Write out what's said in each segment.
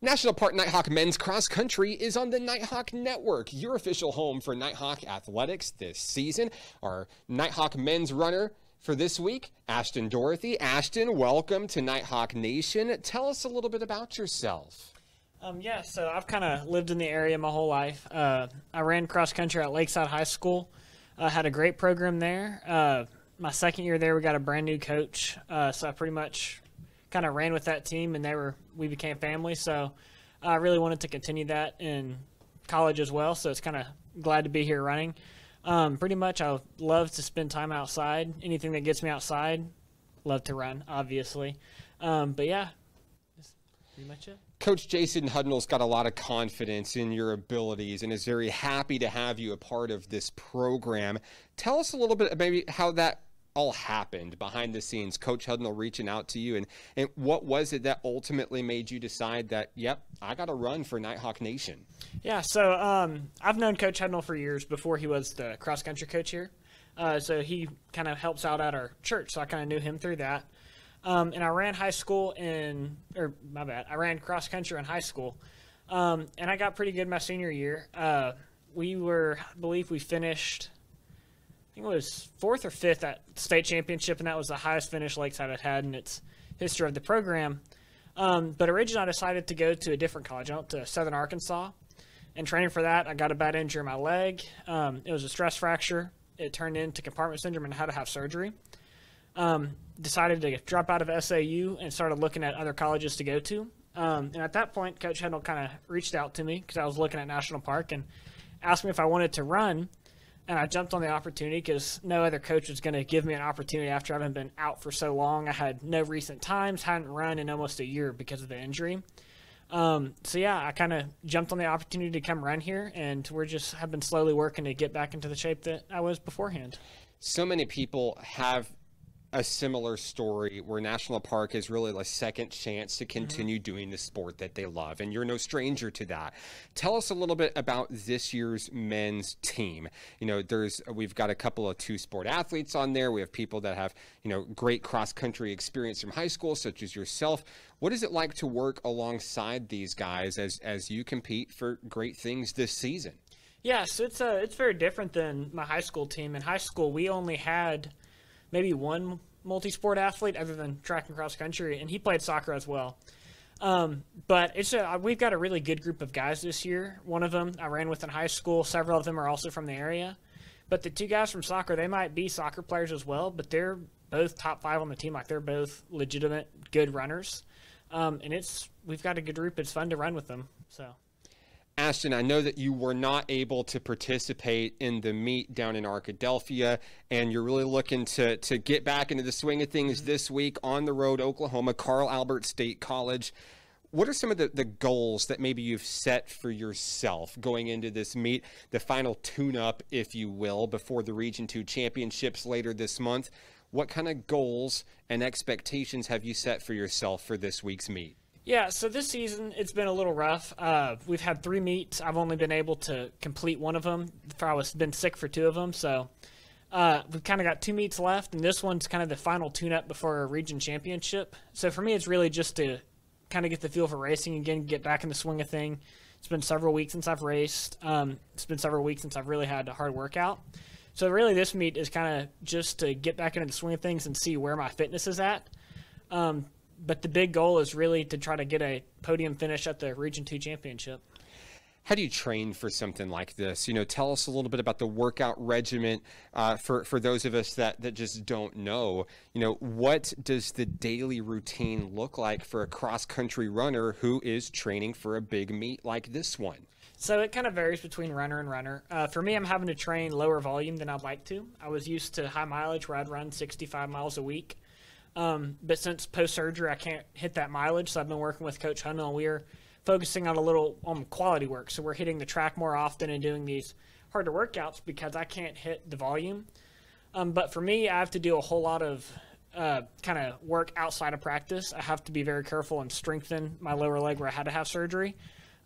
National Park Nighthawk Men's Cross Country is on the Nighthawk Network, your official home for Nighthawk athletics this season. Our Nighthawk men's runner for this week, Ashton Dorathy. Ashton, welcome to Nighthawk Nation. Tell us a little bit about yourself. So I've kind of lived in the area my whole life. I ran cross country at Lakeside High School. Had a great program there. My second year there, we got a brand new coach, so I pretty much kind of ran with that team, and we became family. So I really wanted to continue that in college as well. So it's kind of glad to be here running. Pretty much, I love to spend time outside. Anything that gets me outside, love to run, obviously. But yeah, that's pretty much it. Coach Jason Hudnall's got a lot of confidence in your abilities and is very happy to have you a part of this program. Tell us a little bit maybe how that all happened behind the scenes, Coach Hudnall reaching out to you, and what was it that ultimately made you decide that, yep, I got to run for Nighthawk Nation? Yeah, so I've known Coach Hudnall for years before he was the cross-country coach here. So he kind of helps out at our church, so I kind of knew him through that. And I ran I ran cross-country in high school, and I got pretty good my senior year. I believe we finished, I think it was 4th or 5th at state championship, and that was the highest finish Lakeside had had in its history of the program. But originally I decided to go to a different college. I went to Southern Arkansas, and training for that, I got a bad injury in my leg. It was a stress fracture. It turned into compartment syndrome and I had to have surgery. Decided to drop out of SAU and started looking at other colleges to go to. And at that point, Coach Hudnall kind of reached out to me because I was looking at National Park and asked me if I wanted to run. And I jumped on the opportunity because no other coach was going to give me an opportunity after having been out for so long. I had no recent times, hadn't run in almost a year because of the injury. So yeah, I kind of jumped on the opportunity to come run here, and have been slowly working to get back into the shape that I was beforehand. So many people have a similar story where National Park is really a second chance to continue doing the sport that they love, and you're no stranger to that. Tell us a little bit about this year's men's team. You know, we've got a couple of two-sport athletes on there. We have people that have, great cross-country experience from high school, such as yourself. What is it like to work alongside these guys as you compete for great things this season? Yeah, so it's very different than my high school team. In high school, we only had maybe one multi-sport athlete other than track and cross country, and he played soccer as well. But we've got a really good group of guys this year. One of them I ran with in high school. Several of them are also from the area. But the two guys from soccer, they might be soccer players as well, but they're both top 5 on the team. Like, they're both legitimate, good runners. And we've got a good group. It's fun to run with them. So. Ashton, I know that you were not able to participate in the meet down in Arkadelphia, and you're really looking to get back into the swing of things this week on the road, Oklahoma, Carl Albert State College. What are some of the goals that maybe you've set for yourself going into this meet, the final tune-up, if you will, before the Region 2 championships later this month? What kind of goals and expectations have you set for yourself for this week's meet? Yeah, so this season, it's been a little rough. We've had 3 meets. I've only been able to complete one of them. I've been sick for 2 of them, so we've kind of got 2 meets left, and this one's kind of the final tune-up before our region championship. So for me, it's really just to kind of get the feel for racing again, get back in the swing of thing. It's been several weeks since I've raced. It's been several weeks since I've really had a hard workout. So really, this meet is kind of just to get back into the swing of things and see where my fitness is at. But the big goal is really to try to get a podium finish at the Region 2 championship. How do you train for something like this? Tell us a little bit about the workout regimen for those of us that just don't know. What does the daily routine look like for a cross-country runner who is training for a big meet like this one? So it kind of varies between runner and runner. For me, I'm having to train lower volume than I'd like to. I was used to high mileage where I'd run 65 miles a week. But since post-surgery, I can't hit that mileage, so I've been working with Coach Hudnall, and we're focusing on quality work. So we're hitting the track more often and doing these harder workouts because I can't hit the volume. But for me, I have to do a whole lot of kind of work outside of practice. I have to be very careful and strengthen my lower leg where I had to have surgery,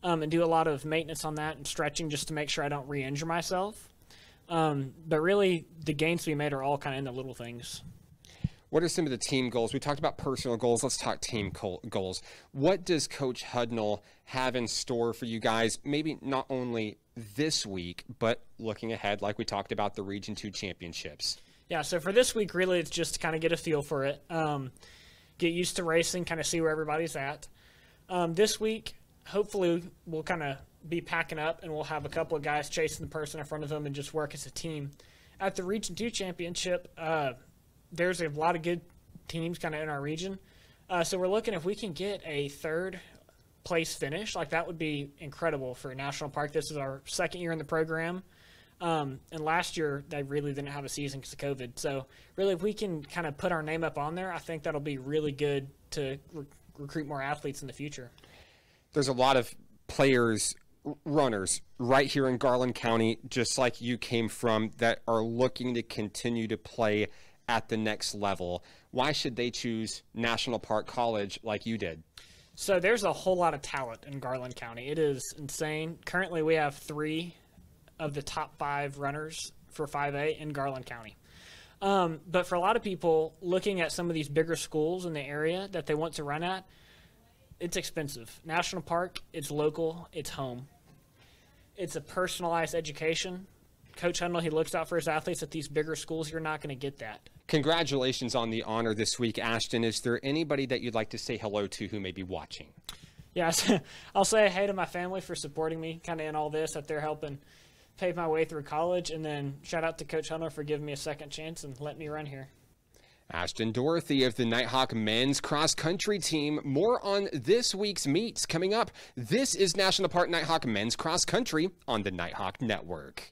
and do a lot of maintenance on that and stretching just to make sure I don't re-injure myself. But really, the gains to be made are all kind of in the little things. What are some of the team goals? We talked about personal goals. Let's talk team goals. What does Coach Hudnall have in store for you guys, maybe not only this week, but looking ahead, like we talked about the Region 2 championships? Yeah, so for this week, really, it's just to kind of get a feel for it, get used to racing, kind of see where everybody's at. This week, hopefully, we'll kind of be packing up, and we'll have a couple of guys chasing the person in front of them and just work as a team. At the Region 2 championship, there's a lot of good teams kind of in our region. So we're looking if we can get a third place finish, like that would be incredible for National Park. This is our second year in the program. And last year they really didn't have a season because of COVID. So really if we can kind of put our name up on there, I think that'll be really good to recruit more athletes in the future. There's a lot of players, runners right here in Garland County, just like you came from, that are looking to continue to play at the next level. Why should they choose National Park College like you did? So there's a whole lot of talent in Garland County. It is insane. Currently we have 3 of the top 5 runners for 5A in Garland County. But for a lot of people looking at some of these bigger schools in the area that they want to run at, it's expensive. National Park, it's local, it's home. It's a personalized education. Coach Hudnall, he looks out for his athletes. At these bigger schools, you're not going to get that. Congratulations on the honor this week, Ashton. Is there anybody that you'd like to say hello to who may be watching? Yes, I'll say hey to my family for supporting me kind of in all this, that they're helping pave my way through college. And then shout out to Coach Hudnall for giving me a second chance and letting me run here. Ashton Dorathy of the Nighthawk men's cross country team. More on this week's meets coming up. This is National Park Nighthawk men's cross country on the Nighthawk Network.